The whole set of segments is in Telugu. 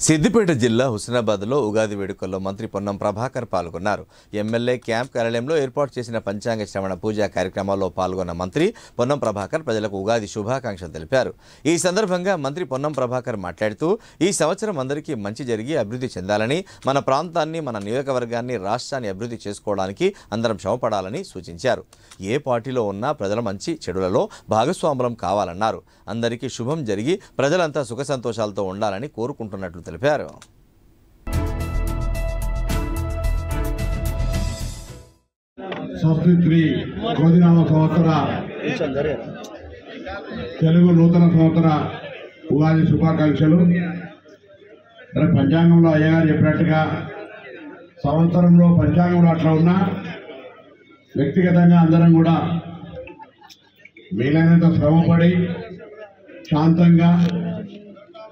సిద్దిపేట జిల్లా హుస్నాబాద్లో ఉగాది వేడుకల్లో మంత్రి పొన్నం ప్రభాకర్ పాల్గొన్నారు. ఎమ్మెల్యే క్యాంప్ కార్యాలయంలో ఏర్పాటు చేసిన పంచాంగ శ్రవణ పూజా కార్యక్రమాల్లో పాల్గొన్న మంత్రి పొన్నం ప్రభాకర్ ప్రజలకు ఉగాది శుభాకాంక్షలు తెలిపారు. ఈ సందర్భంగా మంత్రి పొన్నం ప్రభాకర్ మాట్లాడుతూ ఈ సంవత్సరం అందరికీ మంచి జరిగి అభివృద్ధి చెందాలని, మన ప్రాంతాన్ని, మన నియోజకవర్గాన్ని, రాష్ట్రాన్ని అభివృద్ధి చేసుకోవడానికి అందరం శ్రమపడాలని సూచించారు. ఏ పార్టీలో ఉన్నా ప్రజల మంచి చెడులలో భాగస్వాములం కావాలన్నారు. అందరికీ శుభం జరిగి ప్రజలంతా సుఖ సంతోషాలతో ఉండాలని కోరుకుంటున్నట్లు తెలిపారు. శ్రీ క్రోధినామ సంవత్సర తెలుగు నూతన సంవత్సర ఉగాది శుభాకాంక్షలు. పంచాంగంలో అయ్యగారు చెప్పినట్టుగా సంవత్సరంలో పంచాంగంలో అట్లా ఉన్నా వ్యక్తిగతంగా అందరం కూడా వీలైనంత శ్రమపడి శాంతంగా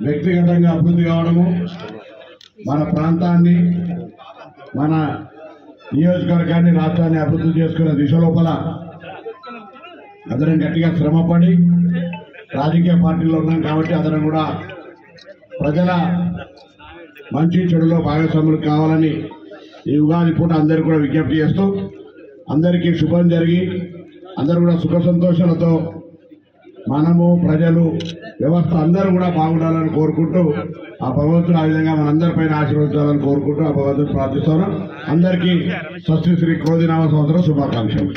వ్యక్తిగతంగా అభివృద్ధి కావడము, మన ప్రాంతాన్ని, మన నియోజకవర్గాన్ని, రాష్ట్రాన్ని అభివృద్ధి చేసుకునే దిశ లోపల అందరం గట్టిగా శ్రమపడి రాజకీయ పార్టీల్లో ఉన్నాం కాబట్టి అందరం కూడా ప్రజల మంచి చెడులో భాగస్వాములు కావాలని ఈ ఉగాది పూట అందరికీ కూడా విజ్ఞప్తి చేస్తూ అందరికీ శుభం జరిగి అందరూ కూడా సుఖ సంతోషాలతో మనము, ప్రజలు, వ్యవస్థ అందరూ కూడా బాగుండాలని కోరుకుంటూ ఆ భగవంతుడు ఆ విధంగా మనందరిపైన ఆశీర్వదించాలని కోరుకుంటూ ఆ భగవంతుడు ప్రార్థిస్తున్నాం. అందరికీ శ్రీ క్రోధినామ సంవత్సరం శుభాకాంక్షలు.